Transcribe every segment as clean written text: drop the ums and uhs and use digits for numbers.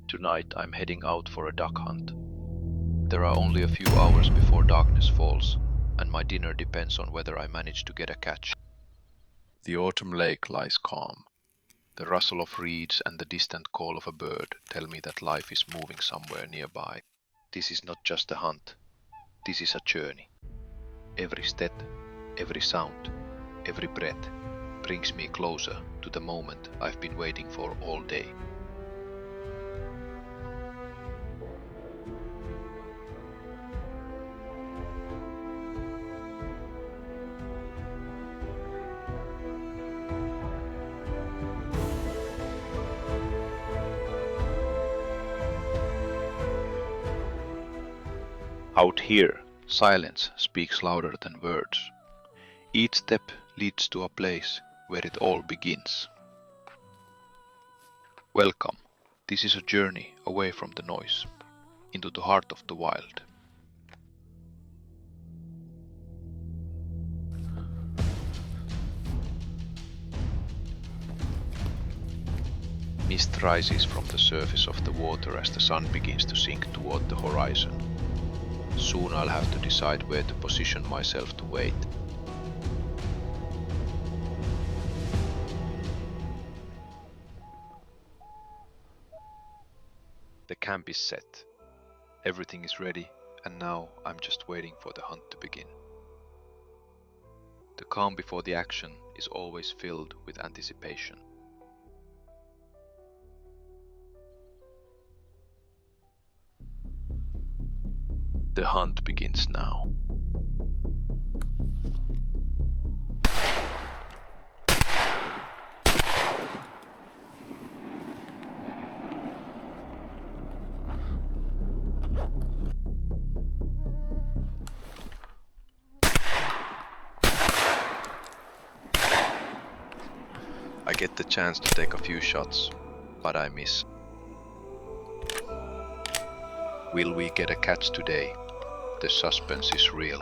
Tonight I'm heading out for a duck hunt. There are only a few hours before darkness falls, and my dinner depends on whether I manage to get a catch. The autumn lake lies calm. The rustle of reeds and the distant call of a bird tell me that life is moving somewhere nearby. This is not just a hunt. This is a journey. Every step, every sound, every breath brings me closer to the moment I've been waiting for all day. Out here, silence speaks louder than words. Each step leads to a place where it all begins. Welcome. This is a journey away from the noise, into the heart of the wild. Mist rises from the surface of the water as the sun begins to sink toward the horizon. Soon I'll have to decide where to position myself to wait. The camp is set. Everything is ready, and now I'm just waiting for the hunt to begin. The calm before the action is always filled with anticipation. The hunt begins now. I get the chance to take a few shots, but I miss. Will we get a catch today? The suspense is real.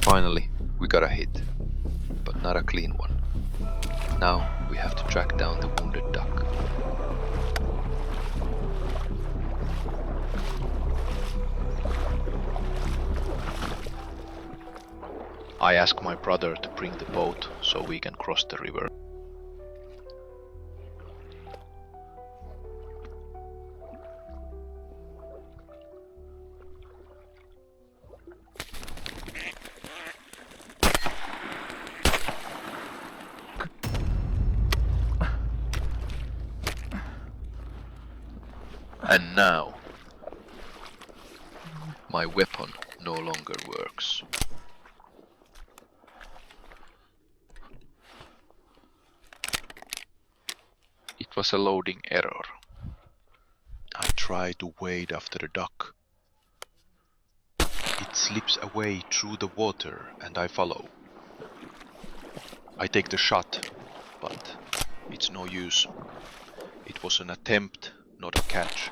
Finally, we got a hit, but not a clean one. Now we have to track down the wounded duck. I ask my brother to bring the boat so we can cross the river. And now, my weapon no longer works. It was a loading error. I try to wade after the duck. It slips away through the water and I follow. I take the shot, but it's no use. It was an attempt, not a catch.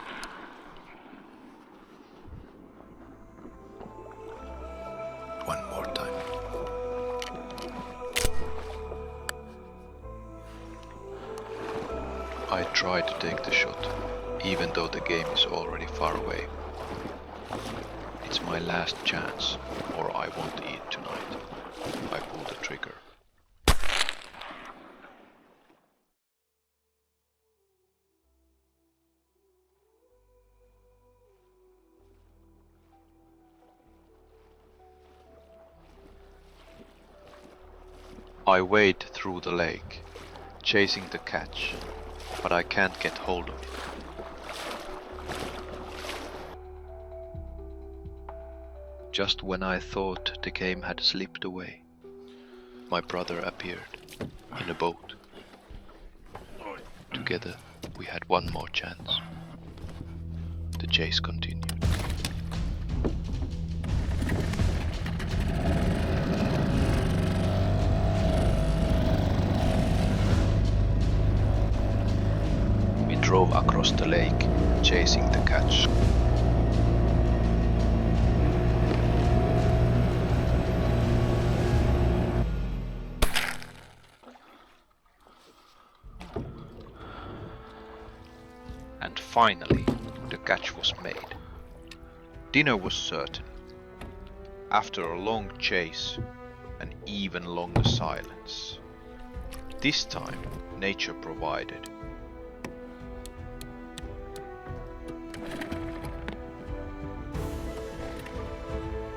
One more time. I try to take the shot, even though the game is already far away. It's my last chance, or I won't eat tonight. I pull the trigger. I wade through the lake, chasing the catch, but I can't get hold of it. Just when I thought the game had slipped away, my brother appeared in a boat. Together we had one more chance. The chase continued. We drove across the lake, chasing the catch. Finally, the catch was made. Dinner was certain. After a long chase, an even longer silence. This time, nature provided.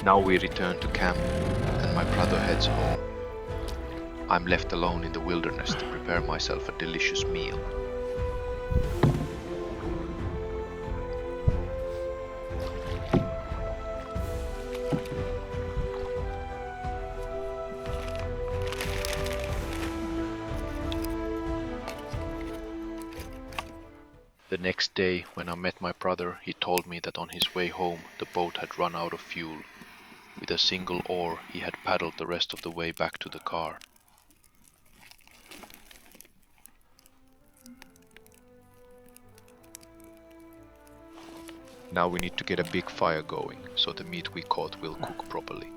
Now we return to camp, and my brother heads home. I'm left alone in the wilderness to prepare myself a delicious meal. The next day, when I met my brother, he told me that on his way home the boat had run out of fuel. With a single oar, he had paddled the rest of the way back to the car. Now we need to get a big fire going, so the meat we caught will cook properly.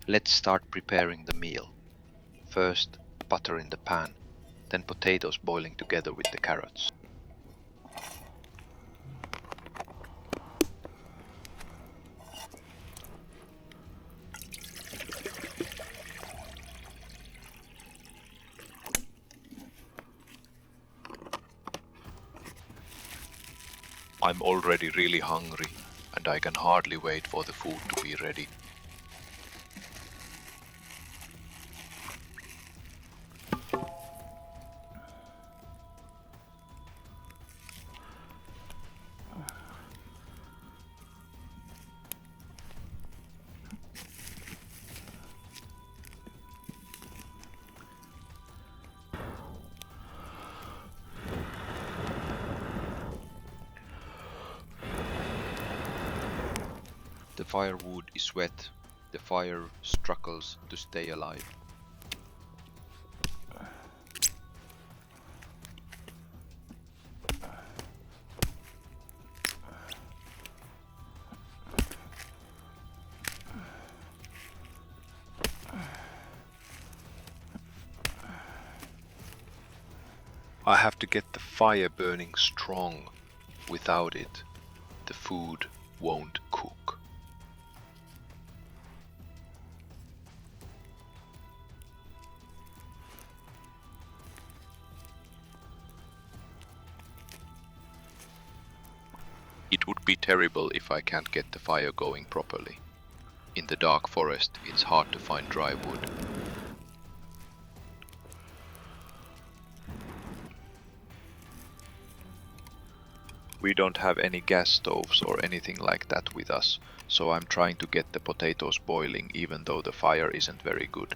Let's start preparing the meal. First, butter in the pan, then potatoes boiling together with the carrots. I'm already really hungry, and I can hardly wait for the food to be ready. The firewood is wet, the fire struggles to stay alive. I have to get the fire burning strong. Without it, the food won't cook. It would be terrible if I can't get the fire going properly. In the dark forest, it's hard to find dry wood. We don't have any gas stoves or anything like that with us, so I'm trying to get the potatoes boiling even though the fire isn't very good.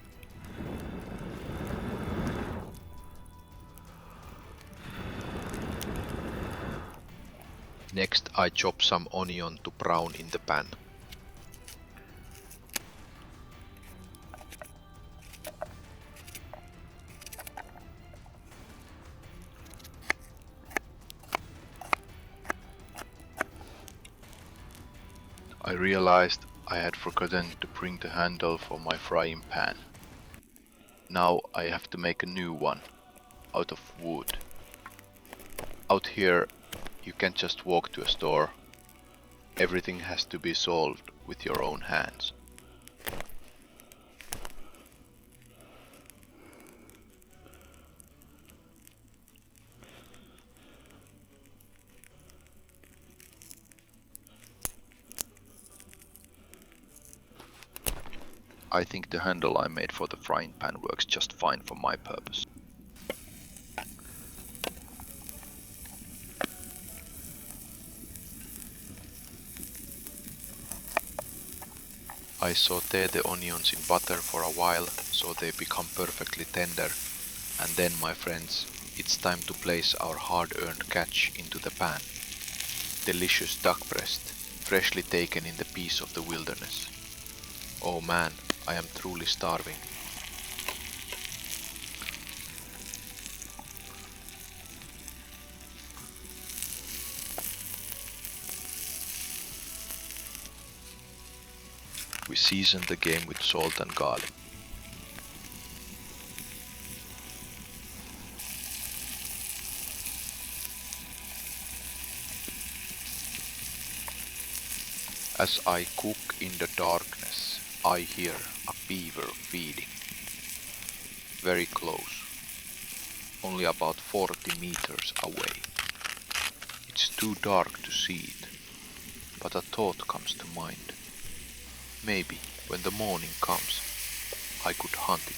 Next, I chop some onion to brown in the pan. I realized I had forgotten to bring the handle for my frying pan. Now I have to make a new one, out of wood. Out here, you can't just walk to a store. Everything has to be solved with your own hands. I think the handle I made for the frying pan works just fine for my purpose. I saute the onions in butter for a while so they become perfectly tender, and then, my friends, it's time to place our hard-earned catch into the pan. Delicious duck breast, freshly taken in the peace of the wilderness. Oh man, I am truly starving. We season the game with salt and garlic. As I cook in the darkness, I hear a beaver feeding. Very close, only about 40 meters away. It's too dark to see it, but a thought comes to mind. Maybe when the morning comes, I could hunt it.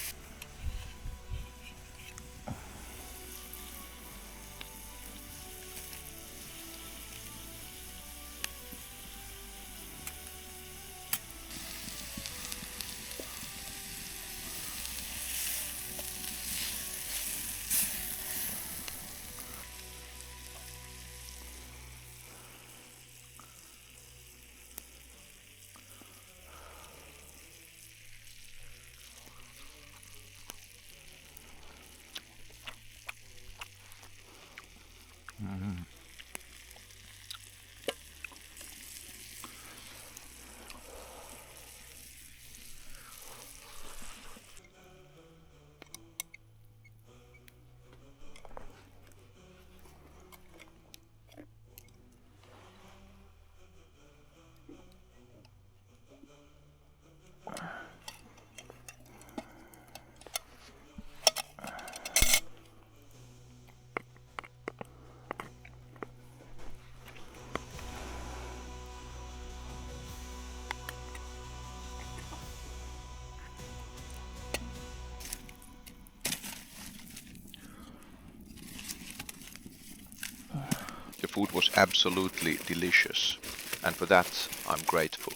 The food was absolutely delicious, and for that I'm grateful.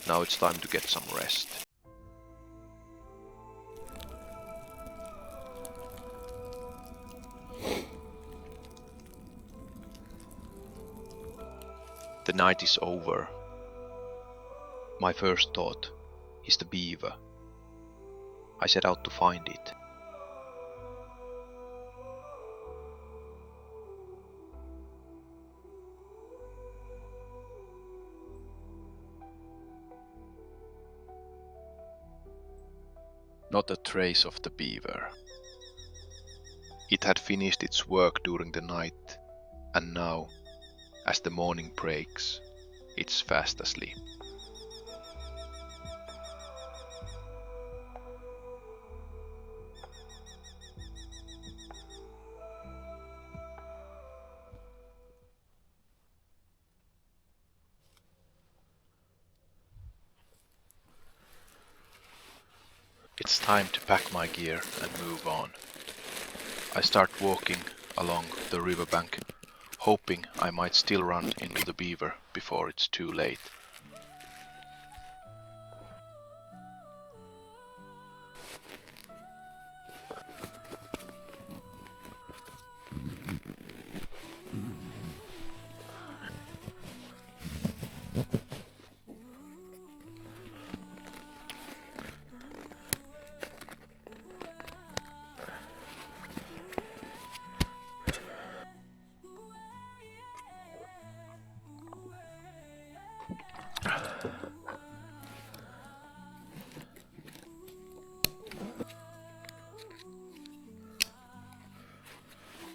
Now it's time to get some rest. The night is over. My first thought is the beaver. I set out to find it. Not a trace of the beaver. It had finished its work during the night, and now, as the morning breaks, it's fast asleep. It's time to pack my gear and move on. I start walking along the riverbank, hoping I might still run into the beaver before it's too late.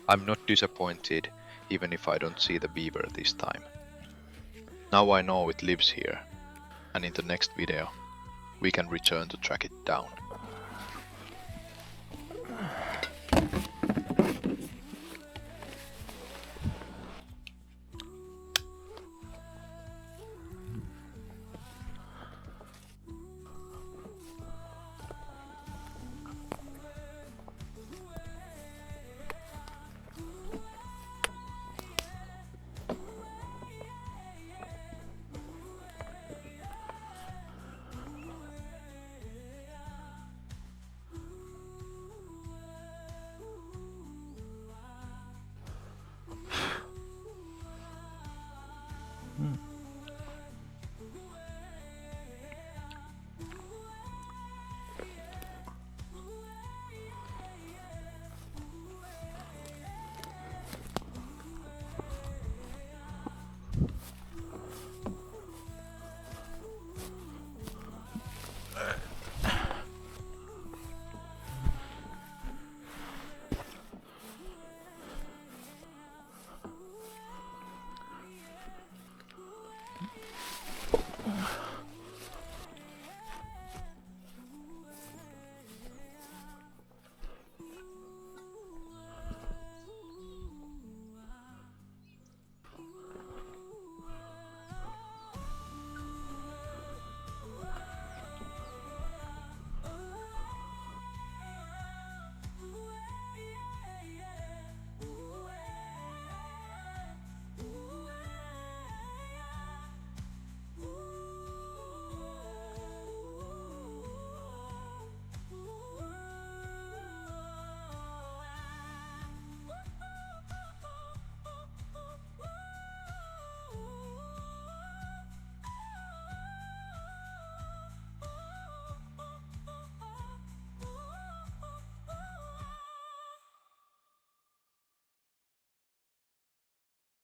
I'm not disappointed, even if I don't see the beaver this time. Now I know it lives here, and in the next video, we can return to track it down.